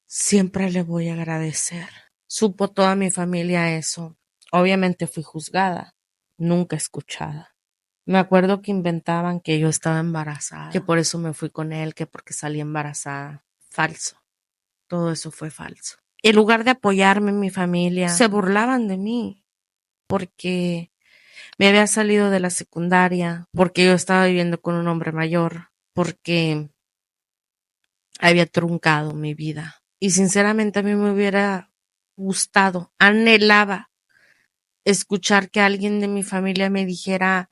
siempre le voy a agradecer. Supo toda mi familia eso. Obviamente fui juzgada, nunca escuchada. Me acuerdo que inventaban que yo estaba embarazada, que por eso me fui con él, que porque salí embarazada. Falso. Todo eso fue falso. En lugar de apoyarme en mi familia, se burlaban de mí porque me había salido de la secundaria, porque yo estaba viviendo con un hombre mayor, porque había truncado mi vida. Y sinceramente a mí me hubiera gustado, anhelaba escuchar que alguien de mi familia me dijera,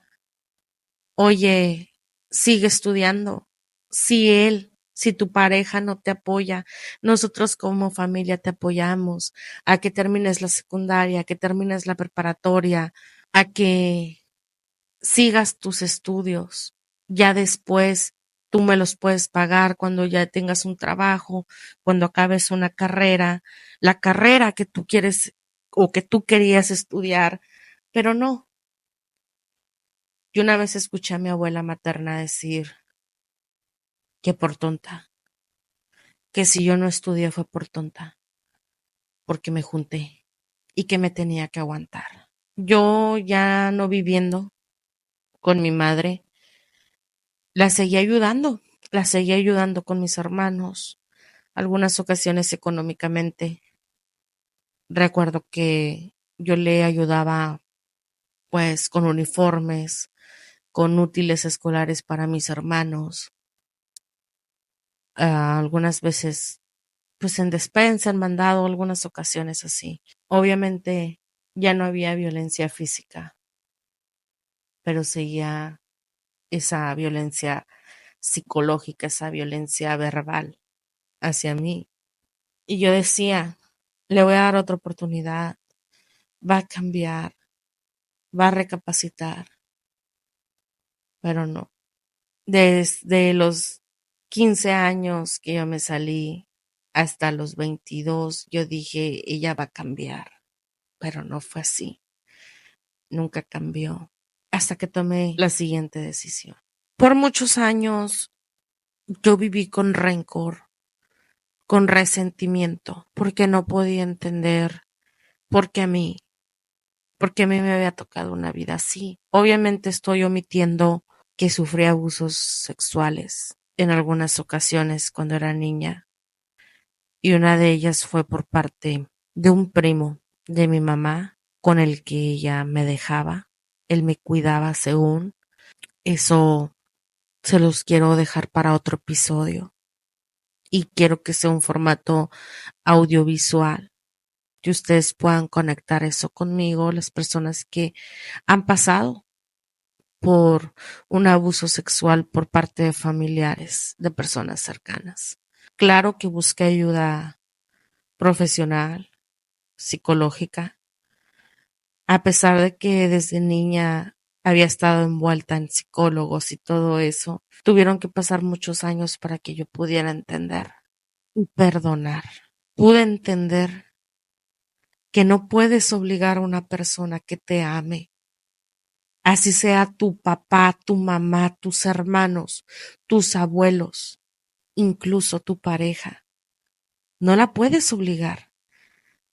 oye, sigue estudiando. Si tu pareja no te apoya, nosotros como familia te apoyamos a que termines la secundaria, a que termines la preparatoria, a que sigas tus estudios. Ya después tú me los puedes pagar cuando ya tengas un trabajo, cuando acabes una carrera, la carrera que tú quieres o que tú querías estudiar, pero no. Yo una vez escuché a mi abuela materna decir que por tonta, que si yo no estudié fue por tonta, porque me junté y que me tenía que aguantar. Yo ya no viviendo con mi madre, la seguí ayudando con mis hermanos, algunas ocasiones económicamente. Recuerdo que yo le ayudaba pues con uniformes, con útiles escolares para mis hermanos, algunas veces pues en despensa, en mandado, algunas ocasiones así. Obviamente ya no había violencia física, pero seguía esa violencia psicológica, esa violencia verbal hacia mí. Y yo decía, le voy a dar otra oportunidad, va a cambiar, va a recapacitar, pero no. Desde los 15 años que yo me salí, hasta los 22 yo dije, ella va a cambiar, pero no fue así. Nunca cambió hasta que tomé la siguiente decisión. Por muchos años yo viví con rencor, con resentimiento, porque no podía entender por qué a mí, porque a mí me había tocado una vida así. Obviamente estoy omitiendo que sufrí abusos sexuales en algunas ocasiones cuando era niña, y una de ellas fue por parte de un primo de mi mamá con el que ella me dejaba. Él me cuidaba según. Eso se los quiero dejar para otro episodio y quiero que sea un formato audiovisual, que ustedes puedan conectar eso conmigo, las personas que han pasado por un abuso sexual por parte de familiares, de personas cercanas. Claro que busqué ayuda profesional, psicológica, a pesar de que desde niña había estado envuelta en psicólogos y todo eso, tuvieron que pasar muchos años para que yo pudiera entender y perdonar. Pude entender que no puedes obligar a una persona que te ame, así sea tu papá, tu mamá, tus hermanos, tus abuelos, incluso tu pareja. No la puedes obligar.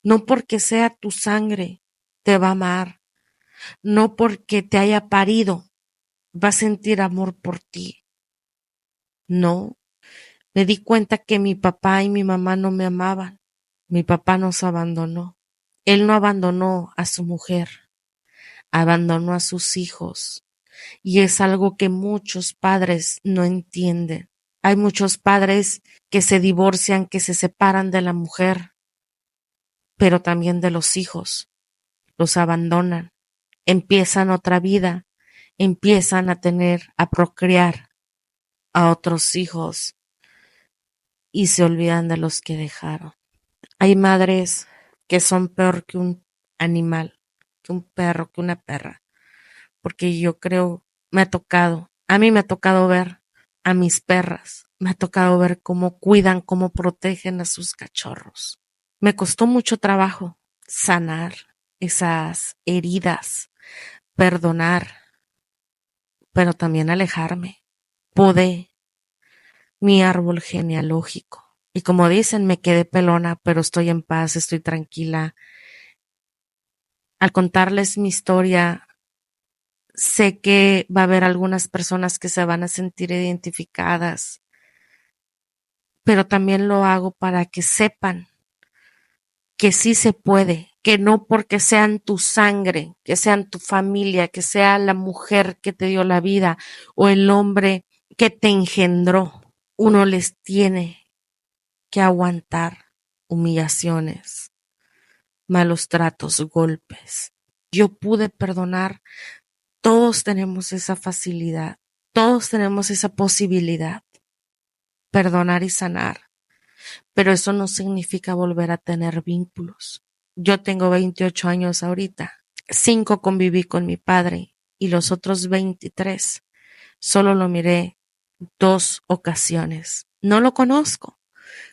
No porque sea tu sangre te va a amar. No porque te haya parido va a sentir amor por ti. No. Me di cuenta que mi papá y mi mamá no me amaban. Mi papá nos abandonó. Él no abandonó a su mujer, abandonó a sus hijos. Y es algo que muchos padres no entienden. Hay muchos padres que se divorcian, que se separan de la mujer, pero también de los hijos. Los abandonan, empiezan otra vida, empiezan a tener, a procrear a otros hijos y se olvidan de los que dejaron. Hay madres que son peor que un animal, que un perro, que una perra, porque yo creo, a mí me ha tocado ver a mis perras, me ha tocado ver cómo cuidan, cómo protegen a sus cachorros. Me costó mucho trabajo sanar esas heridas, perdonar, pero también alejarme. Podé mi árbol genealógico. Y como dicen, me quedé pelona, pero estoy en paz, estoy tranquila. Al contarles mi historia, sé que va a haber algunas personas que se van a sentir identificadas, pero también lo hago para que sepan que sí se puede, que no porque sean tu sangre, que sean tu familia, que sea la mujer que te dio la vida o el hombre que te engendró, uno les tiene que aguantar humillaciones, malos tratos, golpes. Yo pude perdonar. Todos tenemos esa facilidad, todos tenemos esa posibilidad, perdonar y sanar, pero eso no significa volver a tener vínculos. Yo tengo 28 años ahorita, 5 conviví con mi padre y los otros 23 solo lo miré 2 ocasiones. No lo conozco.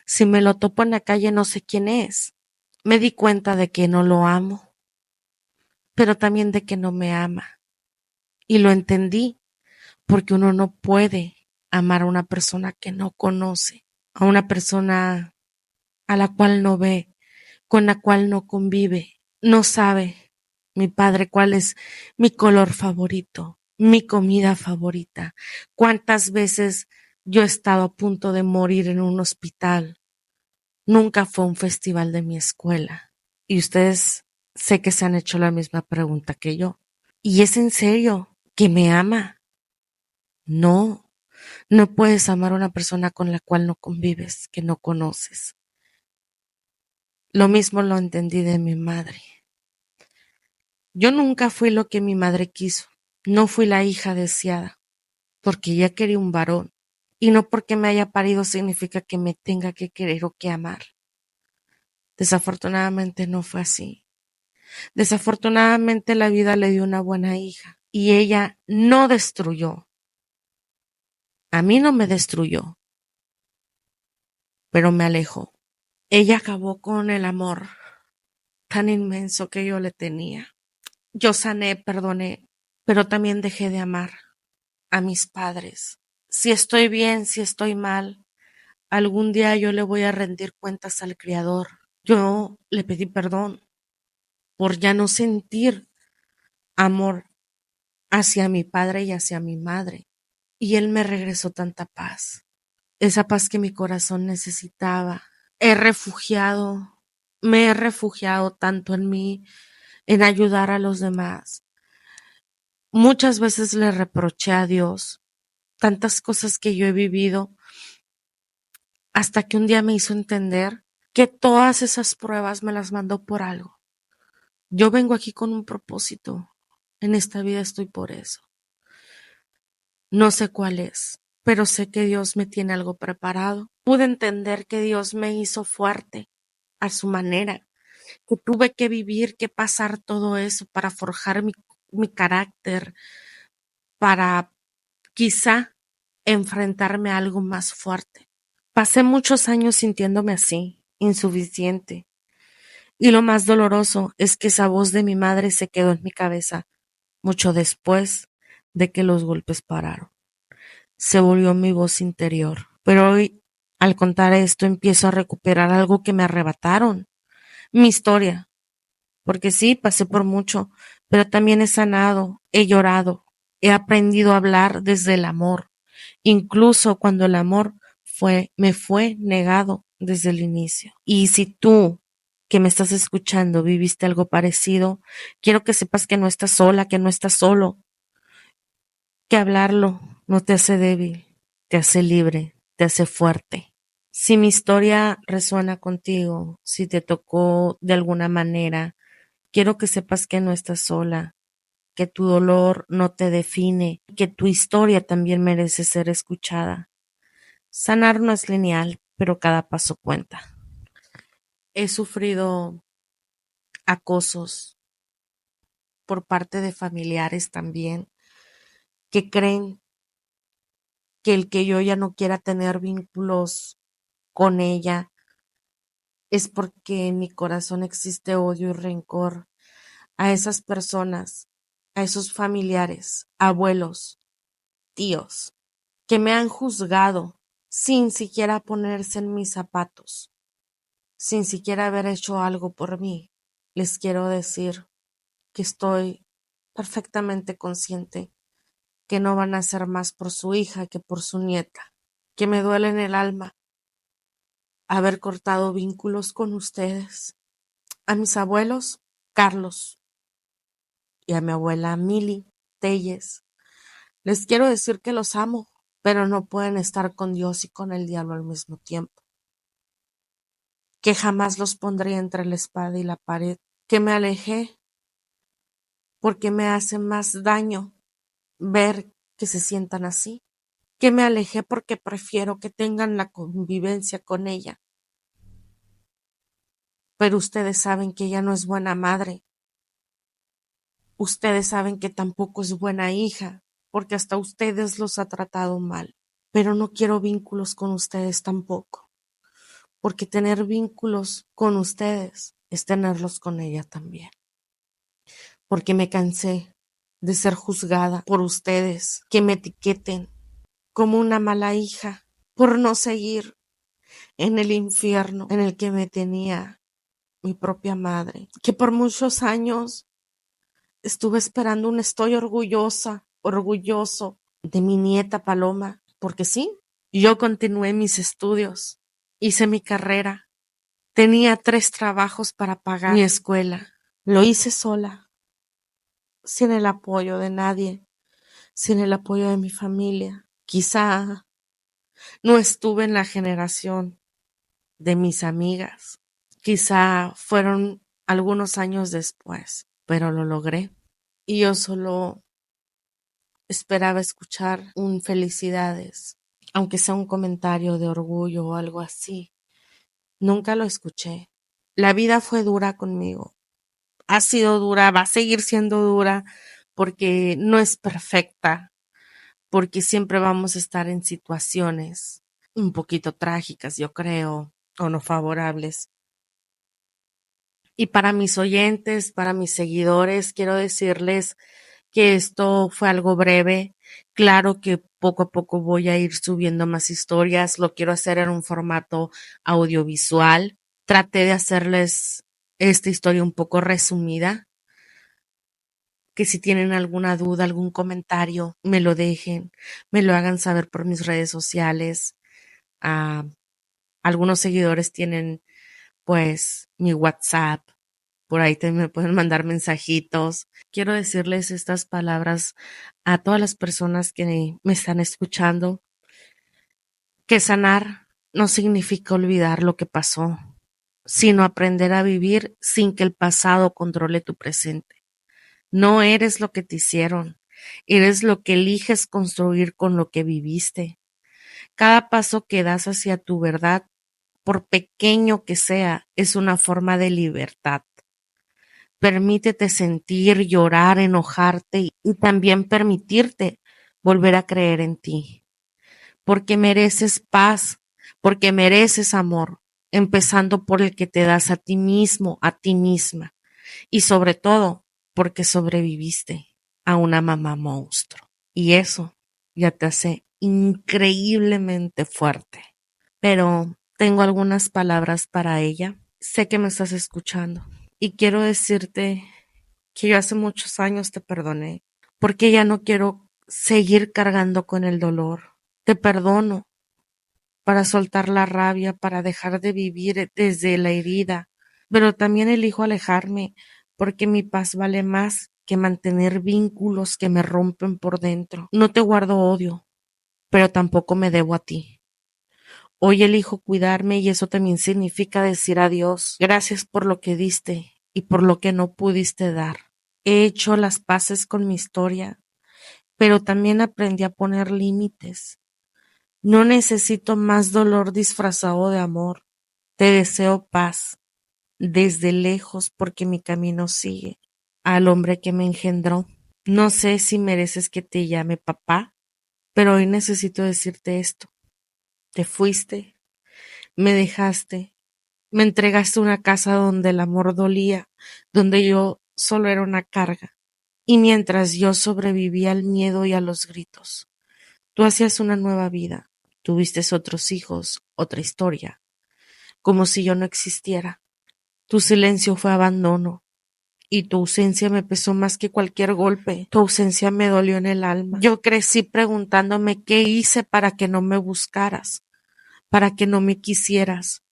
Si me lo topo en la calle no sé quién es. Me di cuenta de que no lo amo, pero también de que no me ama. Y lo entendí porque uno no puede amar a una persona que no conoce, a una persona a la cual no ve, con la cual no convive, no sabe mi padre cuál es mi color favorito, mi comida favorita, cuántas veces yo he estado a punto de morir en un hospital. Nunca fue un festival de mi escuela. Y ustedes sé que se han hecho la misma pregunta que yo. ¿Y es en serio que me ama? No, no puedes amar a una persona con la cual no convives, que no conoces. Lo mismo lo entendí de mi madre. Yo nunca fui lo que mi madre quiso. No fui la hija deseada, porque ella quería un varón. Y no porque me haya parido significa que me tenga que querer o que amar. Desafortunadamente no fue así. Desafortunadamente la vida le dio una buena hija y ella no destruyó. A mí no me destruyó, pero me alejó. Ella acabó con el amor tan inmenso que yo le tenía. Yo sané, perdoné, pero también dejé de amar a mis padres. Si estoy bien, si estoy mal, algún día yo le voy a rendir cuentas al Creador. Yo le pedí perdón por ya no sentir amor hacia mi padre y hacia mi madre. Y él me regresó tanta paz, esa paz que mi corazón necesitaba. He refugiado, me he refugiado tanto en mí, en ayudar a los demás. Muchas veces le reproché a Dios tantas cosas que yo he vivido hasta que un día me hizo entender que todas esas pruebas me las mandó por algo. Yo vengo aquí con un propósito. En esta vida estoy por eso. No sé cuál es, pero sé que Dios me tiene algo preparado. Pude entender que Dios me hizo fuerte a su manera, que tuve que vivir, que pasar todo eso para forjar mi carácter, para quizá enfrentarme a algo más fuerte. Pasé muchos años sintiéndome así, insuficiente, y lo más doloroso es que esa voz de mi madre se quedó en mi cabeza mucho después de que los golpes pararon. Se volvió mi voz interior. Pero hoy, al contar esto, empiezo a recuperar algo que me arrebataron, mi historia, porque sí, pasé por mucho, pero también he sanado, he llorado, he aprendido a hablar desde el amor, incluso cuando el amor me fue negado desde el inicio. Y si tú que me estás escuchando viviste algo parecido, quiero que sepas que no estás sola, que no estás solo, que hablarlo no te hace débil, te hace libre, te hace fuerte. Si mi historia resuena contigo, si te tocó de alguna manera, quiero que sepas que no estás sola, que tu dolor no te define, que tu historia también merece ser escuchada. Sanar no es lineal, pero cada paso cuenta. He sufrido acosos por parte de familiares también que creen que el que yo ya no quiera tener vínculos con ella es porque en mi corazón existe odio y rencor a esas personas, a esos familiares, abuelos, tíos, que me han juzgado sin siquiera ponerse en mis zapatos, sin siquiera haber hecho algo por mí. Les quiero decir que estoy perfectamente consciente que no van a hacer más por su hija que por su nieta, que me duele en el alma haber cortado vínculos con ustedes. A mis abuelos, Carlos, y a mi abuela Mili Telles, les quiero decir que los amo, pero no pueden estar con Dios y con el diablo al mismo tiempo, que jamás los pondría entre la espada y la pared, que me alejé porque me hace más daño ver que se sientan así, que me alejé porque prefiero que tengan la convivencia con ella, pero ustedes saben que ella no es buena madre, ustedes saben que tampoco es buena hija, porque hasta ustedes los ha tratado mal, pero no quiero vínculos con ustedes tampoco, porque tener vínculos con ustedes es tenerlos con ella también, porque me cansé de ser juzgada por ustedes, que me etiqueten como una mala hija por no seguir en el infierno en el que me tenía mi propia madre, que por muchos años estuve esperando un estoy orgullosa, orgulloso de mi nieta Paloma, porque sí, yo continué mis estudios, hice mi carrera, tenía 3 trabajos para pagar mi escuela, lo hice sola, sin el apoyo de nadie, sin el apoyo de mi familia. Quizá no estuve en la generación de mis amigas, quizá fueron algunos años después, pero lo logré. Y yo solo esperaba escuchar un felicidades, aunque sea un comentario de orgullo o algo así. Nunca lo escuché. La vida fue dura conmigo. Ha sido dura, va a seguir siendo dura porque no es perfecta, porque siempre vamos a estar en situaciones un poquito trágicas, yo creo. o no favorables. Y para mis oyentes, para mis seguidores, quiero decirles que esto fue algo breve. Claro que poco a poco voy a ir subiendo más historias. Lo quiero hacer en un formato audiovisual. Traté de hacerles esta historia un poco resumida. Que si tienen alguna duda, algún comentario, me lo dejen, me lo hagan saber por mis redes sociales. Ah, algunos seguidores tienen pues mi WhatsApp. Por ahí también me pueden mandar mensajitos. Quiero decirles estas palabras a todas las personas que me están escuchando, que sanar no significa olvidar lo que pasó, sino aprender a vivir sin que el pasado controle tu presente. No eres lo que te hicieron, eres lo que eliges construir con lo que viviste. Cada paso que das hacia tu verdad, por pequeño que sea, es una forma de libertad. Permítete sentir, llorar, enojarte y también permitirte volver a creer en ti, porque mereces paz, porque mereces amor, empezando por el que te das a ti mismo, a ti misma, y sobre todo porque sobreviviste a una mamá monstruo. Y eso ya te hace increíblemente fuerte. Pero tengo algunas palabras para ella. Sé que me estás escuchando y quiero decirte que yo hace muchos años te perdoné, porque ya no quiero seguir cargando con el dolor. Te perdono para soltar la rabia, para dejar de vivir desde la herida, pero también elijo alejarme porque mi paz vale más que mantener vínculos que me rompen por dentro. No te guardo odio, pero tampoco me debo a ti. Hoy elijo cuidarme y eso también significa decir adiós. Gracias por lo que diste y por lo que no pudiste dar. He hecho las paces con mi historia, pero también aprendí a poner límites. No necesito más dolor disfrazado de amor. Te deseo paz desde lejos porque mi camino sigue al hombre que me engendró. No sé si mereces que te llame papá, pero hoy necesito decirte esto. Te fuiste, me dejaste, me entregaste una casa donde el amor dolía, donde yo solo era una carga. Y mientras yo sobrevivía al miedo y a los gritos, tú hacías una nueva vida, tuviste otros hijos, otra historia, como si yo no existiera. Tu silencio fue abandono y tu ausencia me pesó más que cualquier golpe. Tu ausencia me dolió en el alma. Yo crecí preguntándome qué hice para que no me buscaras, para que no me quisieras.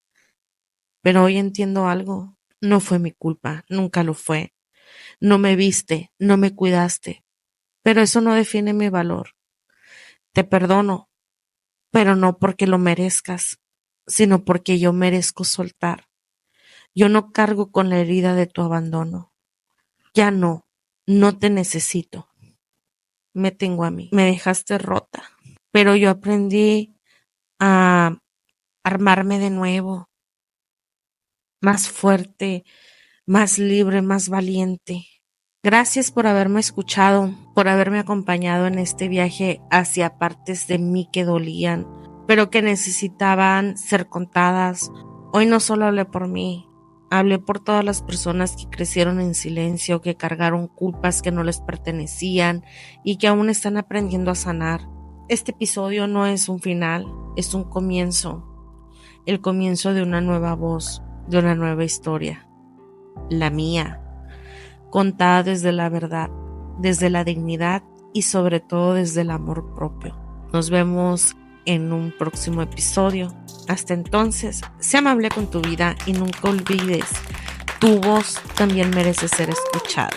Pero hoy entiendo algo. No fue mi culpa, nunca lo fue. No me viste, no me cuidaste. Pero eso no define mi valor. Te perdono, pero no porque lo merezcas, sino porque yo merezco soltar. Yo no cargo con la herida de tu abandono. Ya no, no te necesito. Me tengo a mí. Me dejaste rota, pero yo aprendí a armarme de nuevo, más fuerte, más libre, más valiente. Gracias por haberme escuchado, por haberme acompañado en este viaje hacia partes de mí que dolían, pero que necesitaban ser contadas. Hoy no solo hablé por mí, hablé por todas las personas que crecieron en silencio, que cargaron culpas que no les pertenecían y que aún están aprendiendo a sanar. Este episodio no es un final, es un comienzo, el comienzo de una nueva voz, de una nueva historia, la mía, contada desde la verdad, desde la dignidad y sobre todo desde el amor propio. Nos vemos en un próximo episodio. Hasta entonces, sé amable con tu vida y nunca olvides, tu voz también merece ser escuchada.